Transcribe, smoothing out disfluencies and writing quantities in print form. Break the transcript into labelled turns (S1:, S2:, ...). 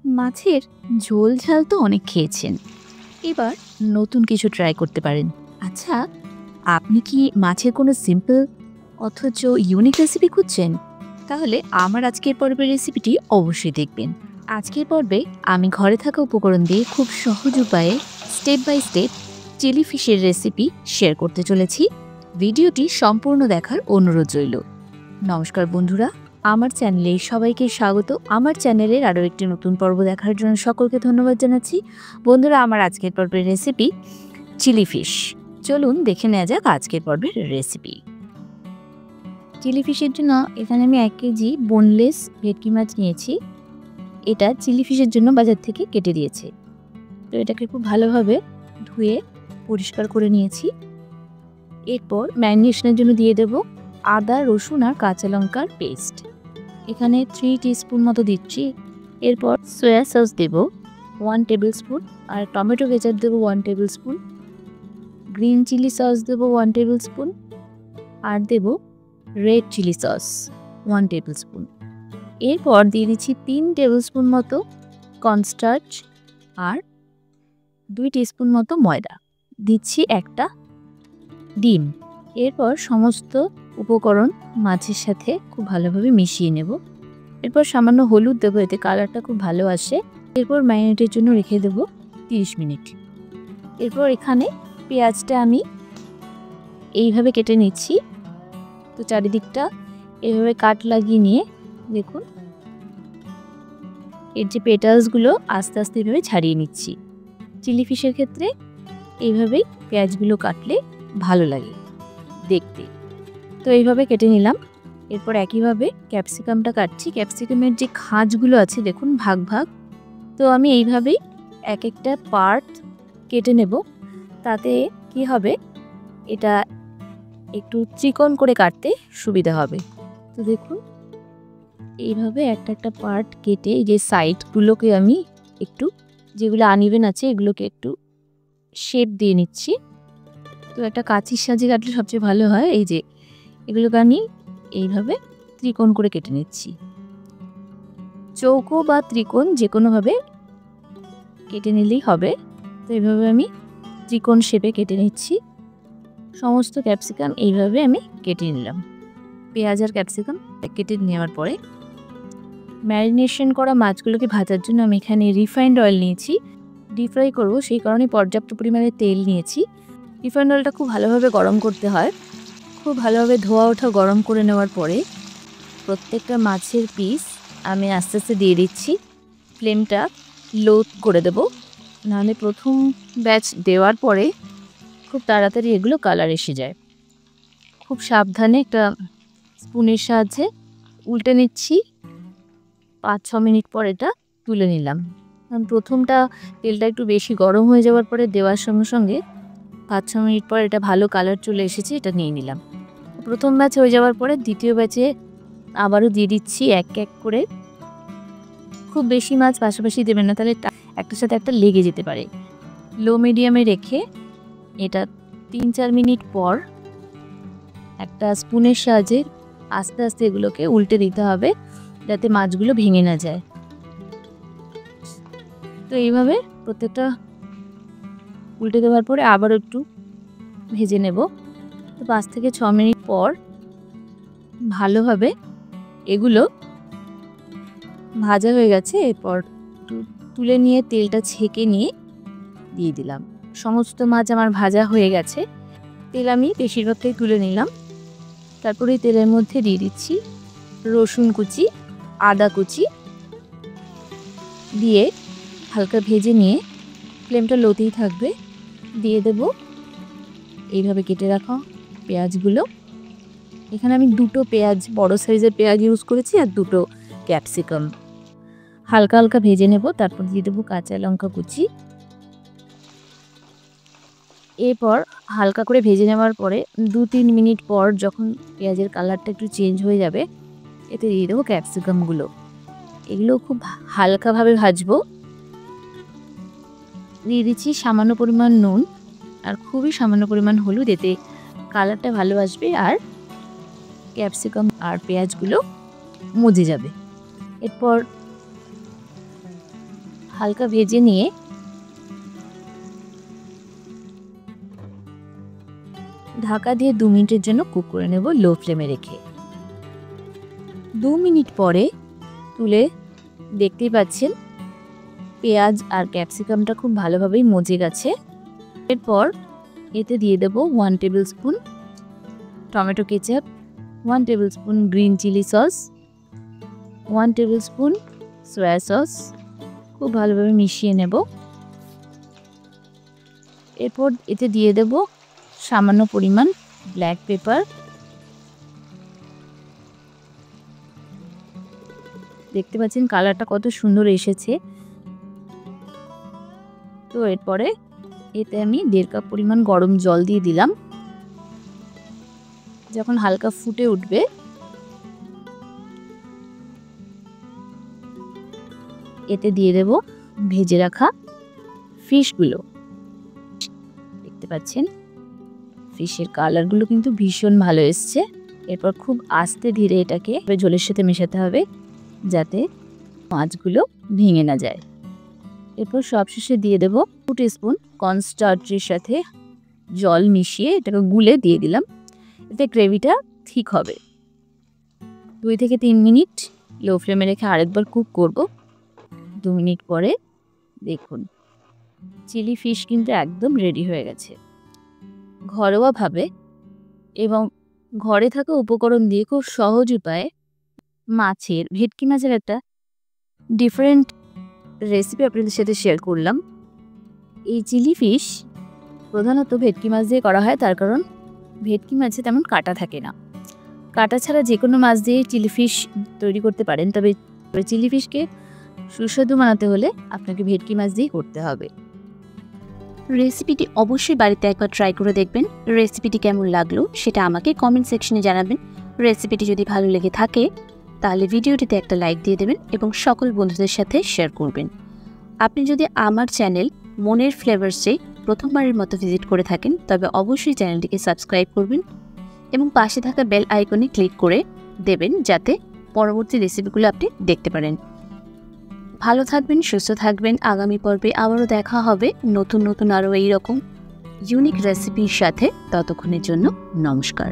S1: মাছের ঝোল ঝাল তো অনেক খেয়েছেন, এবার নতুন কিছু ট্রাই করতে পারেন। আচ্ছা, আপনি কি মাছের কোনো সিম্পল অথচ ইউনিক রেসিপি খুঁজছেন? তাহলে আমার আজকের পর্বের রেসিপিটি অবশ্যই দেখবেন। আজকের পর্বে আমি ঘরে থাকা উপকরণ দিয়ে খুব সহজ উপায়ে স্টেপ বাই স্টেপ চিলি ফিশের রেসিপি শেয়ার করতে চলেছি। ভিডিওটি সম্পূর্ণ দেখার অনুরোধ রইল। নমস্কার বন্ধুরা, আমার চ্যানেলে সবাইকে স্বাগত। আমার চ্যানেলের আরও একটি নতুন পর্ব দেখার জন্য সকলকে ধন্যবাদ জানাচ্ছি। বন্ধুরা, আমার আজকের পর্বের রেসিপি চিলি ফিশ। চলুন দেখে নেওয়া যাক আজকের পর্বের রেসিপি। চিলি ফিশের জন্য এখানে আমি 1 কেজি বোনলেস ভেটকি মাছ নিয়েছি। এটা চিলি ফিশের জন্য বাজার থেকে কেটে দিয়েছে। তো এটাকে খুব ভালোভাবে ধুয়ে পরিষ্কার করে নিয়েছি। এরপর ম্যারিনেশনের জন্য দিয়ে দেব আদা, রসুন আর কাঁচা লঙ্কার পেস্ট। এখানে 3 টিস্পুন মতো দিচ্ছি। এরপর সয়া সস দেব 1 টেবিল স্পুন, আর টমেটো কেচাপ দেব 1 tablespoon, green chilli sauce দেব 1 টেবিল স্পুন, আর দেব red chilli sauce 1 tablespoon. এরপর দিয়ে দিচ্ছি 3 টেবিল স্পুন মতো কর্নস্টার্চ আর 2 টিস্পুন মতো ময়দা। দিচ্ছি একটা ডিম। এরপর সমস্ত উপকরণ মাছের সাথে খুব ভালোভাবে মিশিয়ে নেব। এরপর সামান্য হলুদ দেবো, এতে কালারটা খুব ভালো আসে। এরপর ম্যারিনেটের জন্য রেখে দেব 30 মিনিট। এরপর এখানে পেঁয়াজটা আমি এইভাবে কেটে নিচ্ছি। তো চারিদিকটা এইভাবে কাট লাগিয়ে নিয়ে দেখুন এর যে পেটালসগুলো আস্তে আস্তে এইভাবে ছাড়িয়ে নিচ্ছি। চিলি ফিশের ক্ষেত্রে এইভাবেই পেঁয়াজগুলো কাটলে ভালো লাগে দেখতে। তো এইভাবে কেটে নিলাম। এরপর একইভাবে ক্যাপসিকামটা কাটছি। ক্যাপসিকামের যে খাঁজগুলো আছে দেখুন ভাগ ভাগ, তো আমি এইভাবেই এক একটা পার্ট কেটে নেব। তাতে কি হবে, এটা একটু চিকন করে কাটতে সুবিধা হবে। তো দেখুন এইভাবে একটা একটা পার্ট কেটে এই যে সাইডগুলোকে আমি একটু, যেগুলো আনইভেন আছে এগুলোকে একটু শেপ দিয়ে নিচ্ছি। তো একটা কাঁচির সাহায্যে কাটলে সবচেয়ে ভালো হয়। এই যে এগুলোকে আমি এইভাবে ত্রিকোণ করে কেটে নিচ্ছি। চৌকো বা ত্রিকোণ যে কোনোভাবে কেটে নিলেই হবে। তো এইভাবে আমি ত্রিকোণ শেপে কেটে নিচ্ছি। সমস্ত ক্যাপসিকাম এইভাবে আমি কেটে নিলাম। পেঁয়াজ আর ক্যাপসিকাম কেটে নেওয়ার পরে ম্যারিনেশন করা মাছগুলোকে ভাজার জন্য আমি এখানে রিফাইন্ড অয়েল নিয়েছি। ডিপ ফ্রাই করবো, সেই কারণে পর্যাপ্ত পরিমাণে তেল নিয়েছি। রিফাইন্ড অয়েলটা খুব ভালোভাবে গরম করতে হয়। খুব ভালোভাবে ধোয়া ওঠা গরম করে নেওয়ার পরে প্রত্যেকটা মাছের পিস আমি আস্তে আস্তে দিয়ে দিচ্ছি। ফ্লেমটা লো করে দেব, নাহলে প্রথম ব্যাচ দেওয়ার পরে খুব তাড়াতাড়ি এগুলো কালার এসে যায়। খুব সাবধানে একটা স্পুনের সাহায্যে উল্টে নিচ্ছি। 5-6 মিনিট পর এটা তুলে নিলাম। কারণ প্রথমটা তেলটা একটু বেশি গরম হয়ে যাওয়ার পরে দেওয়ার সঙ্গে সঙ্গে 5-6 মিনিট পর এটা ভালো কালার চলে এসেছে, এটা নিয়ে নিলাম। প্রথম ব্যাচ হয়ে যাওয়ার পরে দ্বিতীয় ব্যাচে আবারও দিয়ে দিচ্ছি এক এক করে। খুব বেশি মাছ পাশাপাশি দেবেন না, তাহলে একটার সাথে একটা লেগে যেতে পারে। লো মিডিয়ামে রেখে এটা 3-4 মিনিট পর একটা স্পুনের সাহায্যে আস্তে আস্তে এগুলোকে উল্টে দিতে হবে, যাতে মাছগুলো ভেঙে না যায়। তো এইভাবে প্রত্যেকটা উল্টে দেওয়ার পরে আবারও একটু ভেজে নেব। তো 5-6 মিনিট পর ভালোভাবে এগুলো ভাজা হয়ে গেছে। এরপর তুলে নিয়ে তেলটা ছেঁকে নিয়ে দিয়ে দিলাম। সমস্ত মাছ আমার ভাজা হয়ে গেছে। তেল আমি বেশিরভাগটাই তুলে নিলাম। তারপরে তেলের মধ্যে দিয়ে দিচ্ছি রসুন কুচি, আদা কুচি দিয়ে হালকা ভেজে নিয়ে ফ্লেমটা লোতেই থাকবে। দিয়ে দেব এইভাবে কেটে রাখা পেঁয়াজগুলো। এখানে আমি 2টো পেঁয়াজ, বড় সাইজের পেঁয়াজ ইউজ করেছি, আর 2টো ক্যাপসিকাম হালকা হালকা ভেজে নেব। তারপর দিয়ে দেবো কাঁচা লঙ্কা কুচি। এরপর হালকা করে ভেজে নেওয়ার পরে 2-3 মিনিট পর যখন পেঁয়াজের কালারটা একটু চেঞ্জ হয়ে যাবে, এতে দিয়ে দেবো ক্যাপসিকামগুলো। এগুলো খুব হালকাভাবে ভাজবো। দিয়ে দিচ্ছি সামান্য পরিমাণ নুন আর খুবই সামান্য পরিমাণ হলুদ, এতে কালারটা ভালো আসবে আর ক্যাপসিকাম আর পেঁয়াজগুলো মজে যাবে। এরপর হালকা ভেজে নিয়ে ঢাকা দিয়ে 2 মিনিটের জন্য কুক করে নেব লো ফ্লেমে রেখে। 2 মিনিট পরে তুলে দেখতেই পাচ্ছেন পেঁয়াজ আর ক্যাপসিকামটা খুব ভালোভাবেই মজে গেছে। এরপর এতে দিয়ে দেব 1 tablespoon tomato ketchup, 1 tablespoon green chilli sauce, 1 tablespoon soya sauce. খুব ভালোভাবে মিশিয়ে নেব। এরপর এতে দিয়ে দেব সামান্য পরিমাণ ব্ল্যাক পেপার। দেখতে পাচ্ছেন কালারটা কত সুন্দর এসেছে। তো এরপরে এতে আমি 1.5 কাপ পরিমাণ গরম জল দিয়ে দিলাম। যখন হালকা ফুটে উঠবে এতে দিয়ে দেব ভেজে রাখা ফিশগুলো। দেখতে পাচ্ছেন ফিশের কালারগুলো কিন্তু ভীষণ ভালো এসছে। এরপর খুব আস্তে ধীরে এটাকে ঝোলের সাথে মেশাতে হবে যাতে মাছগুলো ভেঙে না যায়। এরপর সবশেষে দিয়ে দেব 2 টিস্পুন কর্নস্টার্চের সাথে জল মিশিয়ে এটাকে গুলে দিয়ে দিলাম। এতে গ্রেভিটা ঠিক হবে। 2 থেকে 3 মিনিট লো ফ্লেমে রেখে আরেকবার কুক করব। 2 মিনিট পরে দেখুন চিলি ফিশ কিন্তু একদম রেডি হয়ে গেছে। ঘরোয়াভাবে এবং ঘরে থাকা উপকরণ দিয়ে খুব সহজ উপায়ে ভেটকি মাছের একটা ডিফারেন্ট রেসিপি আপনাদের সাথে শেয়ার করলাম। এই চিলি ফিশ প্রধানত ভেটকি মাছ দিয়ে করা হয়, তার কারণ ভেটকি মাছে তেমন কাঁটা থাকে না। কাঁটা ছাড়া যে কোনো মাছ দিয়ে চিলি ফিশ তৈরি করতে পারেন, তবে চিলি ফিশকে সুস্বাদু বানাতে হলে আপনাকে ভেটকি মাছ দিয়েই করতে হবে।
S2: রেসিপিটি অবশ্যই বাড়িতে একবার ট্রাই করে দেখবেন। রেসিপিটি কেমন লাগলো সেটা আমাকে কমেন্ট সেকশনে জানাবেন। রেসিপিটি যদি ভালো লেগে থাকে তাহলে ভিডিওটিতে একটা লাইক দিয়ে দেবেন এবং সকল বন্ধুদের সাথে শেয়ার করবেন। আপনি যদি আমার চ্যানেল মনের ফ্লেভার্সে প্রথমবারের মতো ভিজিট করে থাকেন তবে অবশ্যই চ্যানেলটিকে সাবস্ক্রাইব করবেন এবং পাশে থাকা বেল আইকনে ক্লিক করে দেবেন যাতে পরবর্তী রেসিপিগুলো আপনি দেখতে পারেন। ভালো থাকবেন, সুস্থ থাকবেন। আগামী পর্বে আবারও দেখা হবে নতুন আরও এইরকম ইউনিক রেসিপির সাথে। ততক্ষণের জন্য নমস্কার।